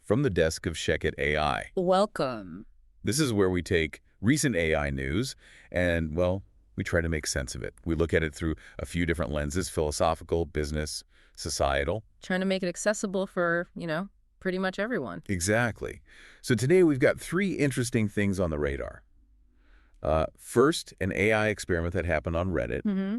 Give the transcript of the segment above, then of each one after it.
from the Desk of ShechetAI. Welcome. This is where we take recent AI news and, well, we try to make sense of it. We look at it through a few different lenses: philosophical, business, societal. Trying to make it accessible for, pretty much everyone. Exactly. So today we've got three interesting things on the radar. First, an AI experiment that happened on Reddit. Mm-hmm.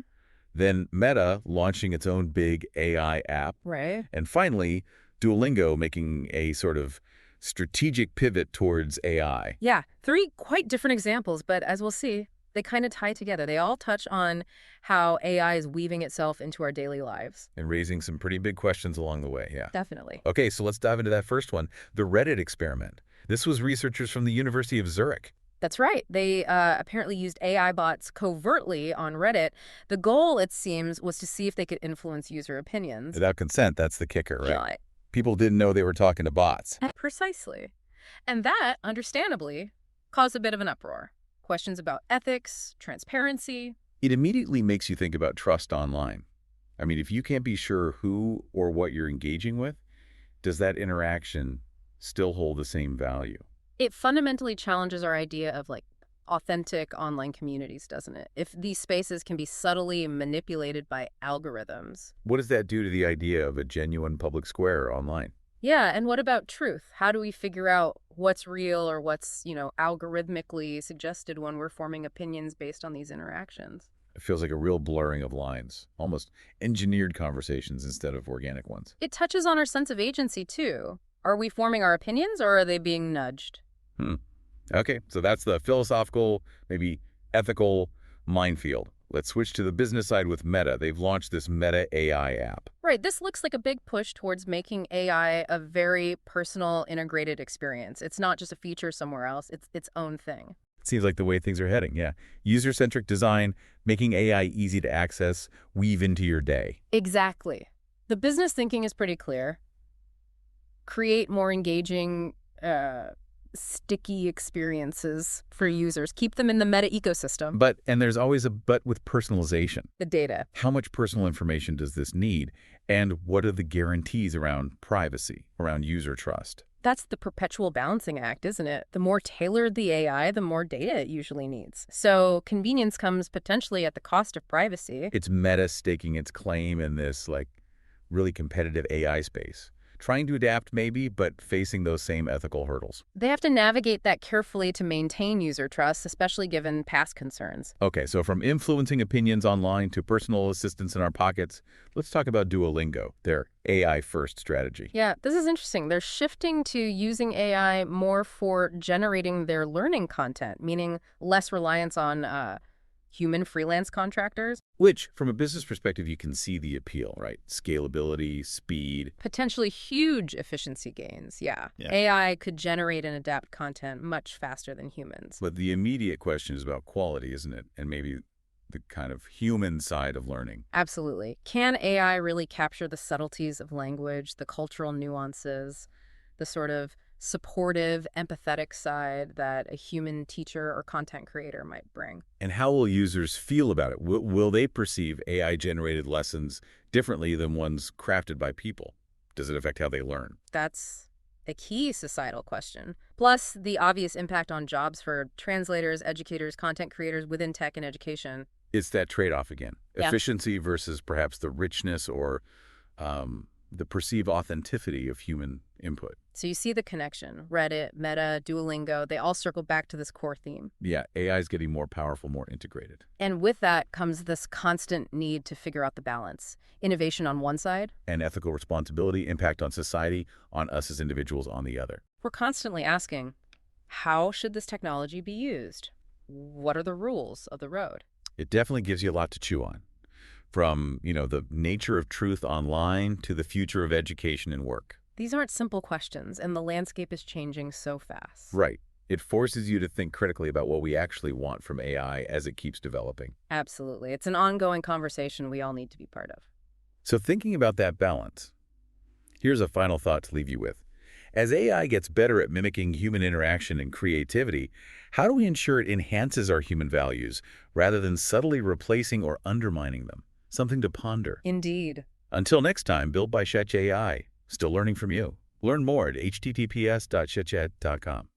Then Meta launching its own big AI app. Right. And finally, Duolingo making a sort of strategic pivot towards AI. Yeah, three quite different examples, but as we'll see, they kind of tie together. They all touch on how AI is weaving itself into our daily lives. And raising some pretty big questions along the way, yeah. Definitely. Okay, so let's dive into that first one, the Reddit experiment. This was researchers from the University of Zurich. That's right. They apparently used AI bots covertly on Reddit. The goal, it seems, was to see if they could influence user opinions. Without consent, that's the kicker, right? Yeah. People didn't know they were talking to bots. Precisely. And that, understandably, caused a bit of an uproar. Questions about ethics, transparency. It immediately makes you think about trust online. I mean, if you can't be sure who or what you're engaging with, does that interaction still hold the same value? It fundamentally challenges our idea of, authentic online communities, doesn't it? If these spaces can be subtly manipulated by algorithms. What does that do to the idea of a genuine public square online? Yeah, and what about truth? How do we figure out what's real or what's, algorithmically suggested when we're forming opinions based on these interactions? It feels like a real blurring of lines, almost engineered conversations instead of organic ones. It touches on our sense of agency, too. Are we forming our opinions or are they being nudged? Okay, so that's the philosophical, maybe ethical minefield. Let's switch to the business side with Meta. They've launched this Meta AI app. Right, this looks like a big push towards making AI a very personal, integrated experience. It's not just a feature somewhere else, it's its own thing. Seems like the way things are heading, yeah. User-centric design, making AI easy to access, weave into your day. Exactly. The business thinking is pretty clear. Create more engaging, sticky experiences for users. Keep them in the Meta ecosystem. And there's always a but with personalization. The data. How much personal information does this need? And what are the guarantees around privacy, around user trust? That's the perpetual balancing act, isn't it? The more tailored the AI, the more data it usually needs. So convenience comes potentially at the cost of privacy. It's Meta staking its claim in this, really competitive AI space. Trying to adapt maybe, but facing those same ethical hurdles. They have to navigate that carefully to maintain user trust, especially given past concerns. Okay, so from influencing opinions online to personal assistants in our pockets, let's talk about Duolingo, their AI-first strategy. Yeah, this is interesting. They're shifting to using AI more for generating their learning content, meaning less reliance on human freelance contractors. Which, from a business perspective, you can see the appeal, right? Scalability, speed. Potentially huge efficiency gains, yeah. AI could generate and adapt content much faster than humans. But the immediate question is about quality, isn't it? And maybe the kind of human side of learning. Absolutely. Can AI really capture the subtleties of language, the cultural nuances, the sort of supportive, empathetic side that a human teacher or content creator might bring? And how will users feel about it? Will they perceive AI-generated lessons differently than ones crafted by people? Does it affect how they learn? That's a key societal question. Plus, the obvious impact on jobs for translators, educators, content creators within tech and education. It's that trade-off again. Yeah. Efficiency versus perhaps the richness or the perceived authenticity of human input. So you see the connection. Reddit, Meta, Duolingo, they all circle back to this core theme. Yeah, AI is getting more powerful, more integrated. And with that comes this constant need to figure out the balance. Innovation on one side. And ethical responsibility, impact on society, on us as individuals on the other. We're constantly asking, how should this technology be used? What are the rules of the road? It definitely gives you a lot to chew on. From, the nature of truth online to the future of education and work. These aren't simple questions, and the landscape is changing so fast. Right. It forces you to think critically about what we actually want from AI as it keeps developing. Absolutely. It's an ongoing conversation we all need to be part of. So thinking about that balance, here's a final thought to leave you with. As AI gets better at mimicking human interaction and creativity, how do we ensure it enhances our human values rather than subtly replacing or undermining them? Something to ponder. Indeed. Until next time, built by ShechetAI. Still learning from you. Learn more at https.shechet.com.